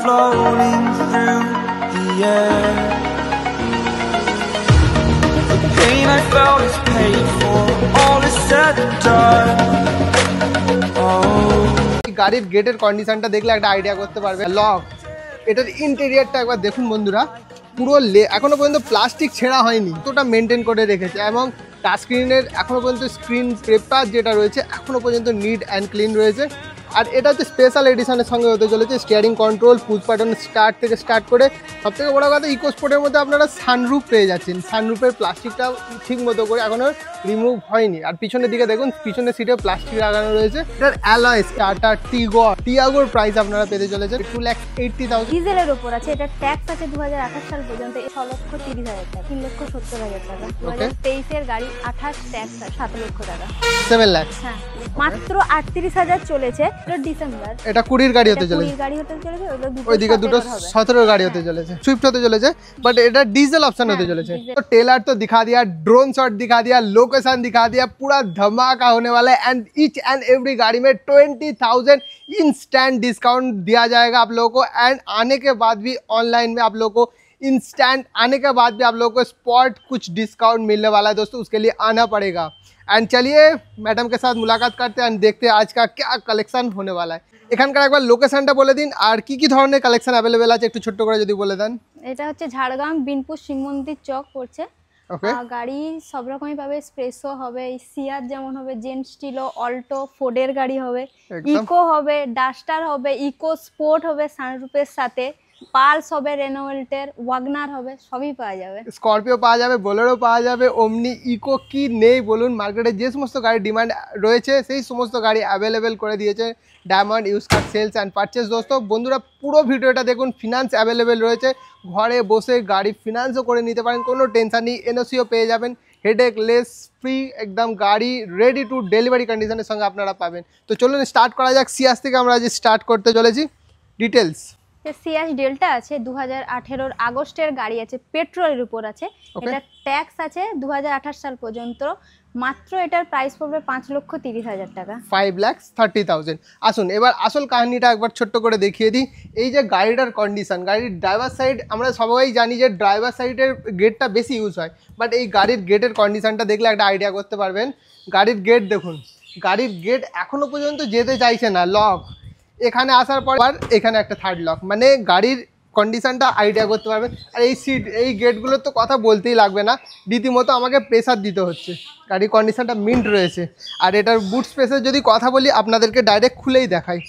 floating through the air. The pain I felt is paid for, all is said and done. Oh, গাড়ির গেটের কন্ডিশনটা দেখলে একটা idea করতে পারবে। লক, এটার ইন্টেরিয়রটা একবার দেখুন বন্ধুরা, পুরো এখনো পর্যন্ত প্লাস্টিক ছেঁড়া হয়নি, তোটা মেনটেন করে রেখেছে। এবং টাচ স্ক্রিনের এখনো পর্যন্ত স্ক্রিন পেপার যেটা রয়েছে এখনো পর্যন্ত নিট অ্যান্ড ক্লিন রয়েছে। আর এটা হচ্ছে স্পেশাল এডিশনের সঙ্গে হতে চলেছে। Steering control, push button start থেকে স্টার্ট করে সবথেকে বড় কথা ইকো স্পোর্টের মধ্যে আপনারা সানরুফ পেয়ে যাচ্ছেন। সানরুফের প্লাস্টিকটাও ঠিক মতো করে এখনও রিমুভ হয়নি। আর পিছনের দিকে দেখুন, পিছনের সিটে প্লাস্টিক লাগানো রয়েছে। এটার অ্যালয় টাটা টিয়াগোর প্রাইস আপনারা পেতে চলেছে 2,80,000। ডিজেলের উপর আছে, এটা ট্যাক্স আছে 2028 সাল পর্যন্ত 6,30,000 টাকা, 3,70,000 টাকা। 2023 এর গাড়ি 28 ট্যাক্স 7 লক্ষ টাকা, 7 লাখ। হ্যাঁ, মাত্র 38,000 চলেছে। এটা ডিসেম্বর, এটা 20 গাড়ি হতে চলেছে, 20 গাড়ি হতে চলেছে। ওইদিকে দুটো 17 গাড়ি হতে চলেছে, সুইফট হতে চলেছে, বাট এটা ডিজেল অপশন হতে চলেছে। तो टेलर तो दिखा दिया, ड्रोन शॉट दिखा दिया, लोकेशन दिखा दिया, पूरा धमाका होने वाला है। एंड ईच एंड एवरी गाड़ी में 20,000 इंस्टेंट डिस्काउंट दिया जाएगा आप लोगों को। एंड आने के बाद भी ऑनलाइन में आप लोगों को इंस्टेंट आने के बाद भी आप लोगों को स्पॉट कुछ डिस्काउंट मिलने वाला है दोस्तों, उसके लिए आना पड़ेगा। एंड चलिए मैडम के साथ मुलाकात करते हैं एंड देखते हैं आज का क्या कलेक्शन होने वाला है। এখানকার একবার লোকেশনটা বলে দিন আর কি কি ধরনের কালেকশন अवेलेबल আছে একটু ছোট করে যদি বলে দেন। এটা হচ্ছে ঝাড়গ্রাম বিনপুর শিব মন্দির চক পড়ছে। ওকে, গাড়ি সব রকমই পাবে, স্পেসও হবে, সিয়ার যেমন হবে, জেন স্টিলো, অল্টো, ফোর্ডের গাড়ি হবে, ইকো হবে, ডাস্টার হবে, ইকো স্পোর্ট হবে সানরুফের সাথে, পালস হবে, রেনোভেল্টের, ওয়াগনার হবে, সবই পাওয়া যাবে। স্করপিও পাওয়া যাবে, বোলেরো পাওয়া যাবে, ওমনি, ইকো কি নেই বলুন। মার্কেটে যে সমস্ত গাড়ি ডিমান্ড রয়েছে সেই সমস্ত গাড়ি অ্যাভেলেবেল করে দিয়েছে Diamond use car sales and purchase. দোস্ত বন্ধুরা পুরো ভিডিওটা দেখুন, ফিনান্স অ্যাভেলেবেল রয়েছে, ঘরে বসে গাড়ি ফিনান্সও করে নিতে পারেন, কোনো টেনশন নেই, এনওসিও পেয়ে যাবেন, হেডেক লেস ফ্রি, একদম গাড়ি রেডি টু ডেলিভারি কন্ডিশনের সঙ্গে আপনারা পাবেন। তো চলুন স্টার্ট করা যাক। সিয়াস থেকে আমরা আজ স্টার্ট করতে চলেছি। ডিটেলস, সিয়াস ডেল্টা আছে 2018 আগস্টের গাড়ি আছে, পেট্রোলের উপর আছে। এটা ট্যাক্স আছে 2028 সাল পর্যন্ত। মাত্র এটার প্রাইস পড়বে 5,30,000 টাকা, 5,30,000। আসুন এবার আসল কাহিনীটা একবার ছোট্ট করে দেখিয়ে দিই। এই যে গাড়িটার কন্ডিশন, গাড়ির ড্রাইভার সাইড আমরা সবাই জানি যে ড্রাইভার সাইডের গেটটা বেশি ইউজ হয়, বাট এই গাড়ির গেটের কন্ডিশনটা দেখলে একটা আইডিয়া করতে পারবেন। গাড়ির গেট দেখুন, গাড়ির গেট এখনও পর্যন্ত যেতে চাইছে না, লক। এখানে আসার পর আর এখানে একটা থার্ড লক, মানে গাড়ির কন্ডিশনটা আইডিয়া করতে পারবেন। আর এই সিট, এই গেটগুলোর তো কথা বলতেই লাগবে না, রীতিমতো আমাকে প্রেসার দিতে হচ্ছে। গাড়ির কন্ডিশনটা মিন্ট রয়েছে। আর এটার বুট স্পেসের যদি কথা বলি আপনাদেরকে ডাইরেক্ট খুলেই দেখাই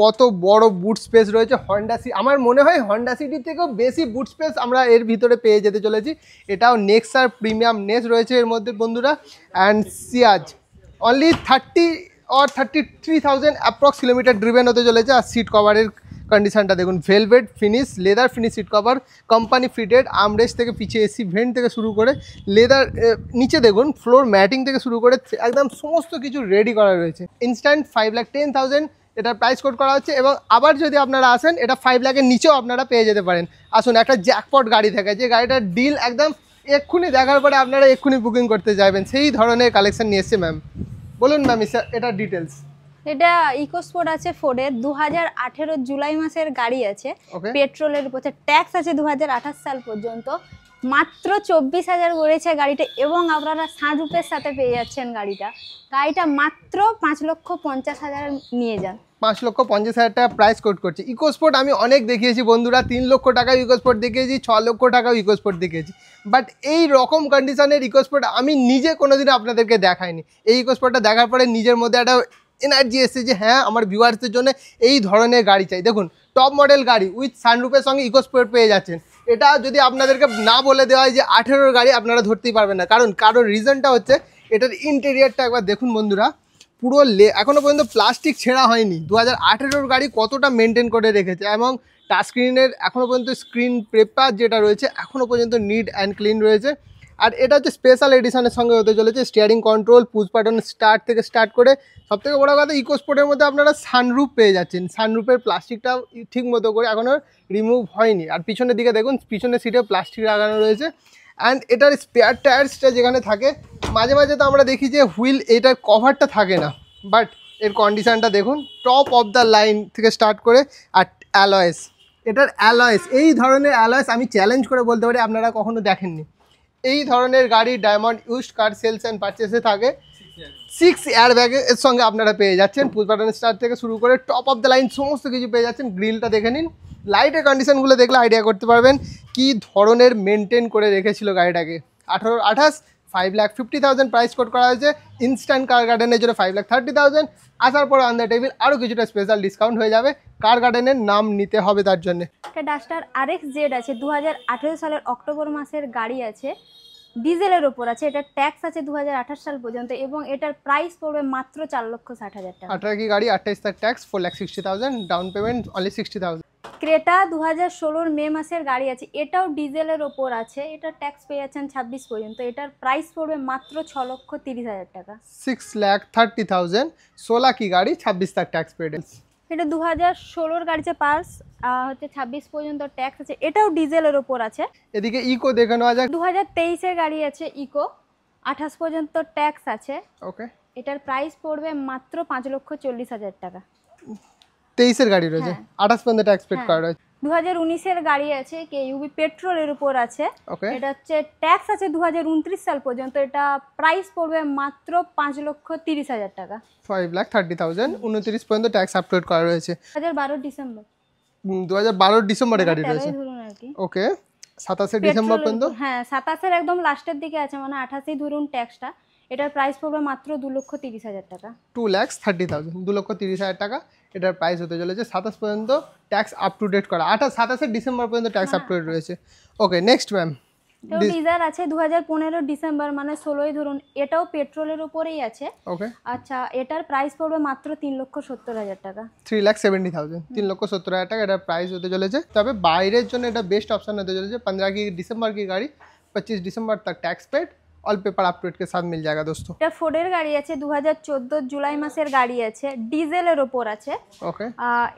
কত বড় বুট স্পেস রয়েছে। হন্ডা সিটি, আমার মনে হয় হন্ডা সিটির থেকেও বেশি বুট স্পেস আমরা এর ভিতরে পেয়ে যেতে চলেছি। এটাও নেক্সার প্রিমিয়াম নেস রয়েছে এর মধ্যে বন্ধুরা। And Ciaz only 33,000 approx kilometre driven হতে চলেছে। আর সিট কভারের কন্ডিশনটা দেখুন, velvet finish, leather finish seat cover, company fitted, armrest থেকে পিছিয়ে এসি ভেন্ট থেকে শুরু করে লেদার, নিচে দেখুন ফ্লোর ম্যাটিং থেকে শুরু করে একদম সমস্ত কিছু রেডি করা রয়েছে। ইনস্ট্যান্ট 5,10,000 এটার প্রাইস কোড করা হচ্ছে। এবং আবার যদি আপনারা আসেন এটা 5 লাখের নিচেও আপনারা পেয়ে যেতে পারেন। আসুন একটা জ্যাকপট গাড়ি থাকে, যে গাড়িটার ডিল একদম এক্ষুনি দেখার পরে আপনারা এক্ষুনি বুকিং করতে যাবেন, সেই ধরনের কালেকশন নিয়ে এসছে ম্যাম। বলুন ম্যাম এটা ডিটেলস। এটা ইকো স্পোর্ট আছে ফোর্ডের, 2018 জুলাই মাসের গাড়ি আছে, পেট্রোলের উপর ট্যাক্স আছে 2028 সাল পর্যন্ত। মাত্র 24,000 করেছে গাড়িটা, এবং আপনারা সানরুফের সাথে পেয়ে যাচ্ছেন গাড়িটা। গাড়িটা মাত্র 5,50,000 নিয়ে যান, 5,50,000 টাকা প্রাইস কোড করছে। ইকো স্পোর্ট আমি অনেক দেখিয়েছি বন্ধুরা, 3 লক্ষ টাকা ইকো স্পোর্ট দেখিয়েছি, 6 লক্ষ টাকাও ইকো স্পোর্ট দেখিয়েছি, বাট এই রকম কন্ডিশনের ইকো স্পোর্ট আমি নিজে কোনোদিন আপনাদেরকে দেখাইনি। এই ইকো স্পোর্টটা দেখার পরে নিজের মধ্যে একটা এনার্জি এসেছে যে হ্যাঁ আমার ভিউয়ার্সদের জন্য এই ধরনের গাড়ি চাই। দেখুন টপ মডেল গাড়ি উইথ সানরুফের সঙ্গে ইকো স্পোর্ট পেয়ে যাচ্ছেন। এটা যদি আপনাদেরকে না বলে দেওয়া হয় যে 18 গাড়ি, আপনারা ধরতেই পারবেন না। কারণ রিজনটা হচ্ছে এটার ইন্টেরিয়রটা একবার দেখুন বন্ধুরা, পুরো এখনও পর্যন্ত প্লাস্টিক ছেঁড়া হয়নি। 2018 গাড়ি কতটা মেনটেন করে রেখেছে। এবং টাচ স্ক্রিনের এখনও পর্যন্ত স্ক্রিন পেপার যেটা রয়েছে এখনও পর্যন্ত নিট অ্যান্ড ক্লিন রয়েছে। আর এটা হচ্ছে স্পেশাল এডিশনের সঙ্গে হতে চলেছে। Steering control, push button start থেকে স্টার্ট করে সবথেকে বড় কথা ইকো স্পোর্টের মধ্যে আপনারা সানরুফ পেয়ে যাচ্ছেন। সানরুফের প্লাস্টিকটাও ঠিক মতো করে এখনও রিমুভ হয়নি। আর পিছনের দিকে দেখুন, পিছনের সিটে প্লাস্টিক লাগানো রয়েছে। অ্যান্ড এটার স্পেয়ার টায়ার্সটা যেখানে থাকে, মাঝে মাঝে তো আমরা দেখি যে হুইল এটার কভারটা থাকে না, বাট এর কন্ডিশানটা দেখুন, টপ অফ দ্য লাইন থেকে স্টার্ট করে। আর অ্যালয়েস এটার অ্যালয়েস, এই ধরনের অ্যালয়েস আমি চ্যালেঞ্জ করে বলতে পারি আপনারা কখনো দেখেননি। এই ধরনের গাড়ি diamond used car sales and পারচেসে থাকে। 6 এয়ার ব্যাগের সঙ্গে আপনারা পেয়ে যাচ্ছেন, পুশ বাটন স্টার্ট থেকে শুরু করে টপ অফ দ্য লাইন সমস্ত কিছু পেয়ে যাচ্ছেন। গ্রিলটা দেখে নিন, লাইটের কন্ডিশনগুলো দেখলে আইডিয়া করতে পারবেন কী ধরনের মেনটেন করে রেখেছিল গাড়িটাকে। 28 5,50,000 প্রাইস কোড করা হয়েছে। ইনস্ট্যান্ট কার গার্ডেনের জন্য 5,30,000। আসার পর অন দ্য টেবিল আরও কিছুটা স্পেশাল ডিসকাউন্ট হয়ে যাবে, কার গার্ডেনের নাম নিতে হবে তার জন্য। একটা ডাস্টার RX Z আছে, 2018 সালের অক্টোবর মাসের গাড়ি আছে, ডিজেলের ওপর আছে। এটা ট্যাক্স আছে 2028 সাল পর্যন্ত এবং এটার প্রাইস পড়বে মাত্র 4,60,000 টাকা। 18 की गाड़ी, 28 तक tax, 4,60,000, down payment only 60,000। Creta 2016 মে মাসের গাড়ি আছে, এটাও ডিজেলের ওপর আছে। এটা ট্যাক্স পেয়ে যাচ্ছেন 26 পর্যন্ত। এটার প্রাইস পড়বে মাত্র 6,30,000 টাকা। 6,30,000, 16 की गाड़ी, 26 तक टैक्स पेड। এটা 2016 গাড়িতে পাস হচ্ছে 26 পর্যন্ত ট্যাক্স আছে। এটাও ডিজেলের ওপর আছে। এদিকে ইকো দেখে নেওয়া যাক। 2023 এর গাড়ি আছে ইকো, 28 পর্যন্ত ট্যাক্স আছে। ওকে, এটার প্রাইস পড়বে মাত্র 5,40,000 টাকা। 23 এর গাড়ি রয়েছে, 28 পর্যন্ত ট্যাক্স পেড করা রয়েছে। 2019 এর গাড়ি আছে, কেইউবি পেট্রোলের উপর আছে। ওকে, এটা হচ্ছে ট্যাক্স আছে 2029 সাল পর্যন্ত। এটা প্রাইস পড়বে মাত্র 5,30,000 টাকা। 5,30,000, 29 পর্যন্ত ট্যাক্স আপলোড করা রয়েছে। 2012 ডিসেম্বর, 2012 ডিসেম্বরে গাড়ি রয়েছে। ধরুন আর কি। ওকে, 27 ডিসেম্বর পর্যন্ত। হ্যাঁ, 27 এর একদম লাস্টের দিকে আছে, মানে 28 ধরুন ট্যাক্সটা। এটার প্রাইস পড়বে মাত্র 2,30,000 টাকা। 2,30,000, 2,30,000 টাকা এটার প্রাইস হতে চলেছে। 27 পর্যন্ত ট্যাক্স আপ টু ডেট করা, 27 ডিসেম্বর পর্যন্ত ট্যাক্স আপ টু ডেট রয়েছে। ওকে, নেক্সট ম্যাম। ডিজার আছে 2015 ডিসেম্বর, মানে 16ই ধরুন। এটাও পেট্রোলের উপরেই আছে। ওকে, আচ্ছা, এটার প্রাইস পড়বে মাত্র 3,70,000 টাকা। 3,70,000, 3,70,000 টাকা এটার প্রাইস হতে চলেছে। তবে বাইরের জন্য এটা বেস্ট অপশন হতে चलेছে। 15 की दिसंबर की गाड़ी, 25 दिसंबर तक tax paid, all paper update के साथ मिल जाएगा दोस्तों। এটা ফোর্ডের গাড়ি আছে, 2014 জুলাই মাসের গাড়ি আছে, ডিজেলের ওপর আছে। ওকে,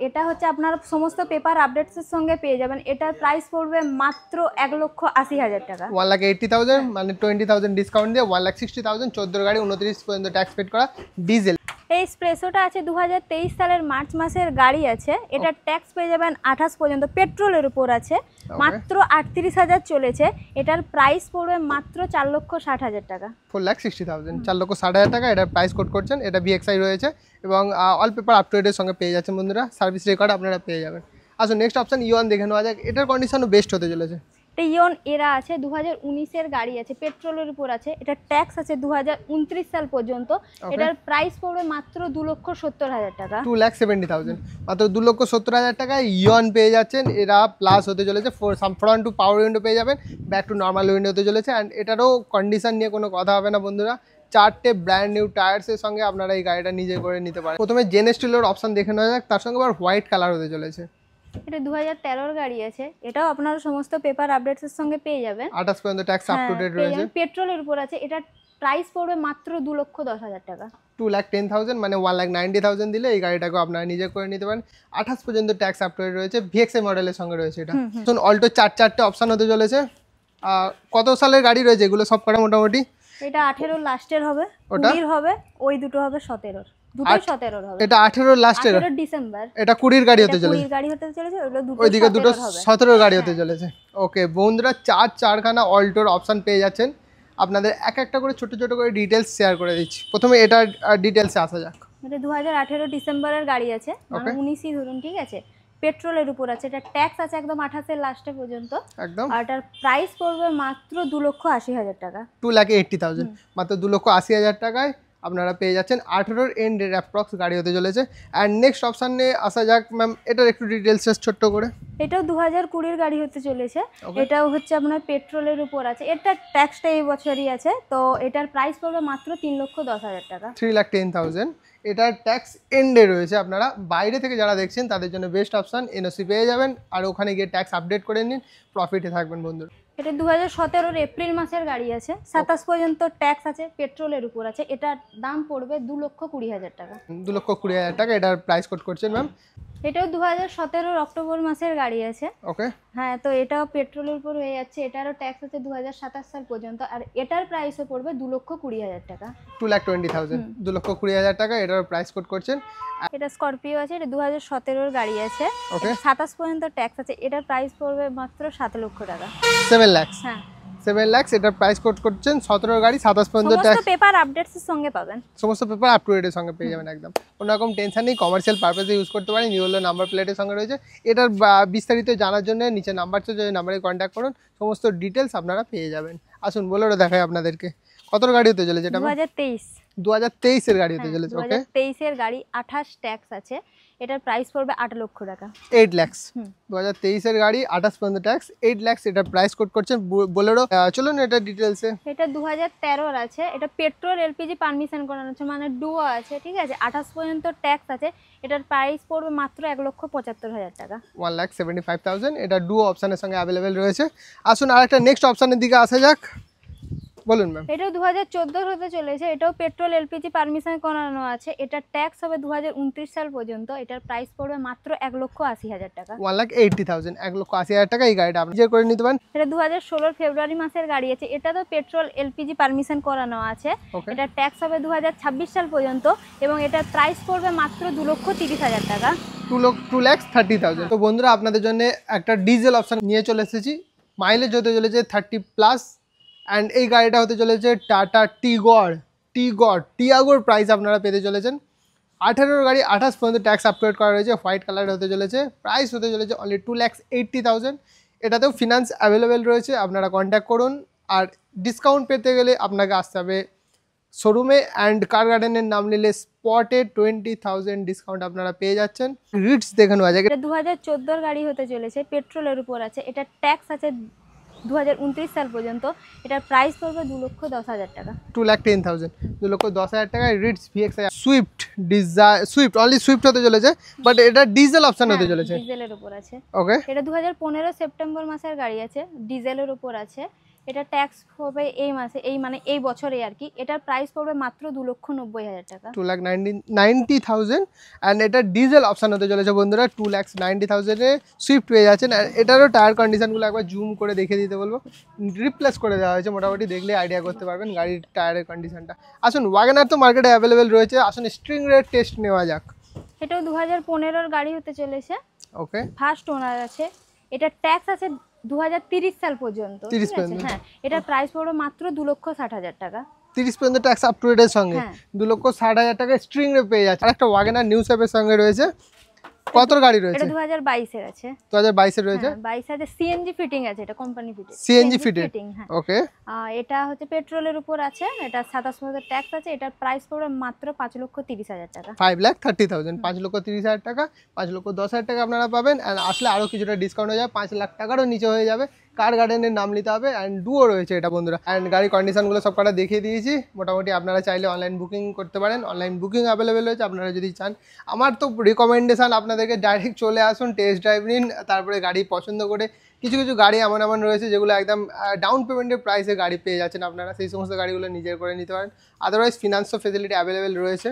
এটা হচ্ছে আপনার সমস্ত পেপার আপডেটসের সঙ্গে পেয়ে যাবেন। এটার প্রাইস পড়বে মাত্র 1,80,000 টাকা। 1,80,000 মানে 20,000 ডিসকাউন্ট দিয়ে 1,60,000। 14 গাড়ি, 29 পর্যন্ত ট্যাক্স পেড করা, ডিজেল। এই স্প্রেসোটা আছে 2023 সালের মার্চ মাসের গাড়ি আছে। এটা ট্যাক্স পেয়ে যাবেন 28 পর্যন্ত, পেট্রোলের উপর আছে। মাত্র 38,000 চলেছে। এটার প্রাইস পড়বে মাত্র 4,60,000 টাকা। 4,60,000, 4,60,000 টাকা এটার প্রাইস কোড করছেন। এটা VXI রয়েছে এবং অল পেপার আপ টু ডেটের সঙ্গে পেয়ে যাচ্ছেন বন্ধুরা। সার্ভিস রেকর্ড আপনারা পেয়ে যাবেন। আসুন নেক্সট অপশন ইওন দেখে নেওয়া যাক। এটার কন্ডিশনও বেস্ট হতে চলেছে। এটা ইওন এরা আছে, 2019 এর গাড়ি আছে, পেট্রোলের উপর আছে। এটা ট্যাক্স আছে 2029 সাল পর্যন্ত। এটার প্রাইস পড়বে মাত্র 2,70,000 টাকা। 2,70,000, মাত্র 2,70,000 টাকায় ইওন পেয়ে যাচ্ছেন। এরা প্লাস হতে চলেছে, ফ্রন্ট টু পাওয়ার উইন্ডো পেয়ে যাবেন, ব্যাক টু নর্মাল উইন্ডো হতে চলেছে। অ্যান্ড এটারও কন্ডিশন নিয়ে কোনো কথা হবে না বন্ধুরা। 4টে ব্র্যান্ড নিউ টায়ার্সের সঙ্গে আপনারা এই গাড়িটা নিজে করে নিতে পারেন। প্রথমে জেন স্টিলের অপশন দেখে নেওয়া যাক, তার সঙ্গে আবার হোয়াইট কালার হতে চলেছে। এটা 2013 গাড়ি আছে। এটাও আপনারা সমস্ত পেপার আপডেটসের সঙ্গে পেয়ে যাবেন। 28 পর্যন্ত ট্যাক্স আপ টু ডেট রয়েছে। পেট্রোলের উপর আছে। এটার প্রাইস পড়বে মাত্র 2,10,000 টাকা। 2,10,000 মানে 1,90,000 দিলে এই গাড়িটাকে আপনারা নিজে করে নিতে পারেন। 28 পর্যন্ত ট্যাক্স আপ টু ডেট রয়েছে। VXI মডেলের সঙ্গে রয়েছে এটা। শুন, অল্টো 4টে অপশন হতে চলেছে। কত সালের গাড়ি রয়েছে এগুলো সব কটা মোটামুটি? এটা 18 লাস্টের হবে, 20 হবে, ওই দুটো হবে 17। দুটোই 17 হবে। এটা 18 লাস্টের, 18 ডিসেম্বর। এটা 20 গাড়ি হতে চলেছে। 20 গাড়ি হতে চলেছে, ওগুলো দুটো ওইদিকে দুটো 17 গাড়ি হতে হ্যাঁ। চলেছে। ওকে বন্ধুরা, চারখানা অল্টোর অপশন পেয়ে যাচ্ছেন। আপনাদের এক একটা করে ছোট ছোট করে ডিটেলস শেয়ার করে দিচ্ছি। প্রথমে এটার ডিটেলসে আসা যাক। এটা 2018 ডিসেম্বরের গাড়ি আছে, মানে 19ই ধরুন, ঠিক আছে। পেট্রোলের উপর আছে। এটা ট্যাক্স আছে একদম 28 এর লাস্টে পর্যন্ত একদম। আর এটার প্রাইস পড়বে মাত্র 2,80,000 টাকা। 2,80,000, মাত্র 2,80,000 টাকায় আপনারা পেয়ে যাচ্ছেন। 18 এন্ড অ্যাপ্রক্স গাড়ি হতে চলেছে। অ্যান্ড নেক্সট অপশানে আসা যাক ম্যাম, এটার একটু ডিটেলস ছোট্ট করে। এটাও 2020 গাড়ি হতে চলেছে। এটাও হচ্ছে আপনার পেট্রোলের উপর আছে। এটার ট্যাক্সটা এই বছরই আছে। তো এটার প্রাইস পড়বে মাত্র 3,10,000 টাকা। 3,10,000, এটার ট্যাক্স এন্ডে রয়েছে। আপনারা বাইরে থেকে যারা দেখছেন তাদের জন্য বেস্ট অপশান, NOC পেয়ে যাবেন আর ওখানে গিয়ে ট্যাক্স আপডেট করে নিন, প্রফিটে থাকবেন বন্ধুরা। এটা 2017 এপ্রিল মাসের গাড়ি আছে, 27 পর্যন্ত ট্যাক্স আছে, পেট্রোলের উপর আছে। এটার দাম পড়বে 2,20,000 টাকা। 2,20,000 টাকা। এটার প্রাইস কোড করছেন ম্যাম? এটাও 2017 অক্টোবর মাসের গাড়ি আছে। ওকে। হ্যাঁ, তো এটাও পেট্রোলের উপর হয়ে যাচ্ছে। এটারও ট্যাক্স আছে 2027 সাল পর্যন্ত, আর এটার প্রাইসও পড়বে 2,20,000 টাকা। 2,20,000, 2,20,000 টাকা। এটার প্রাইস কোড করছেন। এটা স্করপিও আছে, এটা 2017 গাড়ি আছে। ওকে। 27 পর্যন্ত ট্যাক্স আছে। এটার প্রাইস পড়বে মাত্র 7 লক্ষ টাকা। 7 লাখ। হ্যাঁ, 7 লাখ। এটার প্রাইস কোড করছেন। 17 গাড়ি, 27 পর্যন্ত ট্যাক্স। সমস্ত পেপার আপডেটস এর সঙ্গে পাবেন। সমস্ত পেপার আপ টু ডেটের সঙ্গে পেয়ে যাবেন একদম। কোনো রকম টেনশন নেই, কমার্শিয়াল পারপাসে ইউজ করতে পারেন। ইউলো নাম্বার প্লেটের সঙ্গে রয়েছে। এটার বিস্তারিত জানার জন্য নিচে নাম্বার চলছে, ওই নাম্বারে কন্ট্যাক্ট করুন, সমস্ত ডিটেলস আপনারা পেয়ে যাবেন। আসুন বোলেরো দেখাই আপনাদেরকে। কত গাড়ি হতে চলেছে এটা? 2023। 2023 এর গাড়ি হতে চলেছে। ওকে। 2023 এর গাড়ি, 28 ট্যাক্স আছে। এটার প্রাইস পড়বে 8 লক্ষ টাকা। 8 লাখ। 2023 এর গাড়ি, 28 পর্যন্ত ট্যাক্স, 8 লাখ। এটার প্রাইস কোড করছেন বোলেরো। চলুন এটা ডিটেলসে। এটা 2013 এর আছে। এটা পেট্রোল এলপিজি পারমিশন করানো আছে, মানে ডুও আছে, ঠিক আছে। 28 পর্যন্ত ট্যাক্স আছে। এটার প্রাইস পড়বে মাত্র 1,75,000 টাকা। 1,75,000। এটা ডুও অপশনের সঙ্গে অ্যাভেলেবেল রয়েছে। আসুন আরেকটা নেক্সট অপশনের দিকে আসা যাক। বলুন ম্যাম। এটাও 2014 হতে চলেছে। এটাও পেট্রোল এলপিজি পারমিশন করানো আছে। এটা ট্যাক্স হবে 2029 সাল পর্যন্ত। এটার প্রাইস পড়বে মাত্র 1,80,000 টাকা। 1,80,000, 1,80,000 টাকা। এই গাড়িটা আপনি নিজে করে নিতে পারেন। এটা 2016 ফেব্রুয়ারি মাসের গাড়ি আছে। এটা তো পেট্রোল এলপিজি পারমিশন করানো আছে। এটা ট্যাক্স হবে 2026 সাল পর্যন্ত, এবং এটার প্রাইস পড়বে মাত্র 2,30,000 টাকা। 2,30,000। তো বন্ধুরা আপনাদের জন্য একটা ডিজেল অপশন নিয়ে চলে এসেছি। মাইলেজ হতে চলেছে 30+। অ্যান্ড এই গাড়িটা হতে চলেছে টাটা টিয়াগোর প্রাইস আপনারা পেতে চলেছেন। 18 গাড়ি, 28 পর্যন্ত ট্যাক্স আপডেট করা রয়েছে। হোয়াইট কালার হতে চলেছে। প্রাইস হতে চলেছে অনলি 2,80,000। এটাতেও ফিনান্স অ্যাভেলেবেল রয়েছে, আপনারা কন্ট্যাক্ট করুন। আর ডিসকাউন্ট পেতে গেলে আপনাকে আসতে হবে শোরুমে। অ্যান্ড কার গার্ডেনের নাম নিলে স্পটে 20,000 ডিসকাউন্ট আপনারা পেয়ে যাচ্ছেন। রিটস দেখে নেওয়া যায়। এটা 2014 গাড়ি হতে চলেছে, পেট্রোলের উপর আছে। এটা ট্যাক্স আছে 2029 সাল পর্যন্ত। এটার প্রাইস পড়বে 2,10,000 টাকা। 2,10,000, 2,10,000 টাকায় Ritz VX Swift only Swift হতে চলেছে, বাট এটা ডিজেল অপশন হতে চলেছে। ডিজেলের উপর আছে। ওকে। এটা 2015 সেপ্টেম্বর মাসের গাড়ি আছে, ডিজেলের উপর আছে। এটা ট্যাক্স হবে এই মাসে, এই বছরে আর কি। এটার প্রাইস পড়বে মাত্র 2,90,000 টাকা। 2,90,000। অ্যান্ড এটা ডিজেল অপশন হতে চলেছে বন্ধুরা। 2,90,000 এ সুইফট পেয়ে যাচ্ছেন। আর এটারও টায়ার কন্ডিশনগুলো একবার জুম করে দেখে দিতে বলবো। রিপ্লেস করে দেওয়া হয়েছে, মোটামুটি দেখলে আইডিয়া করতে পারবেন গাড়ির টায়ারের কন্ডিশনটা। আসুন ওয়াগনার তো মার্কেটে অ্যাভেলেবেল রয়েছে। আসুন স্ট্রিং রেট টেস্ট নেওয়া যাক। এটাও 2015 গাড়ি হতে চলেছে। ওকে। ফার্স্ট ওনার আছে। এটা ট্যাক্স আছে 2030 সাল পর্যন্ত। 30 পর্যন্ত। হ্যাঁ, এটার প্রাইস পড়বে মাত্র 2,60,000 টাকা। 30 পর্যন্ত ট্যাক্স আপ টু ডেটের সঙ্গে 2,60,000 টাকা স্ট্রিং রে পেয়ে যাচ্ছে। আর একটা ওয়াগনার নিউ শেপের সঙ্গে রয়েছে। কত গাড়ি রয়েছে? এটা 2022 এর আছে। 2022 এর রয়েছে। 22 আছে। সিএনজি ফিটিং আছে, এটা কোম্পানি ফিটিং। CNG fitted. হ্যাঁ। ওকে। এটা হচ্ছে পেট্রোলের উপর আছে। এটা 27% ট্যাক্স আছে। এটার প্রাইস পড়বে মাত্র 5,30,000 টাকা। 5,30,000, 5,30,000 টাকা, 5,10,000 টাকা আপনারা পাবেন। অ্যান্ড আসলে আরও কিছুটা ডিসকাউন্ট হয়ে যাবে, 5 লাখ টাকারও নিচে হয়ে যাবে। কার গার্ডেনের নাম নিতে হবে। অ্যান্ড ডুও রয়েছে এটা বন্ধুরা। অ্যান্ড গাড়ির কন্ডিশনগুলো সব কটা দেখিয়ে দিয়েছি। মোটামুটি আপনারা চাইলে অনলাইন বুকিং করতে পারেন। অনলাইন বুকিং অ্যাভেলেবেল রয়েছে আপনারা যদি চান। আমার তো রিকমেন্ডেশন আপনাদেরকে ডাইরেক্ট চলে আসুন, টেস্ট ড্রাইভ নিন, তারপরে গাড়ি পছন্দ করে। কিছু কিছু গাড়ি এমন রয়েছে যেগুলো একদম ডাউন পেমেন্টের প্রাইসে গাড়ি পেয়ে যাচ্ছেন আপনারা, সেই সমস্ত গাড়িগুলো নিজের করে নিতে পারেন। আদারওয়াইজ ফিনান্সও ফেসিলিটি অ্যাভেলেবেল রয়েছে।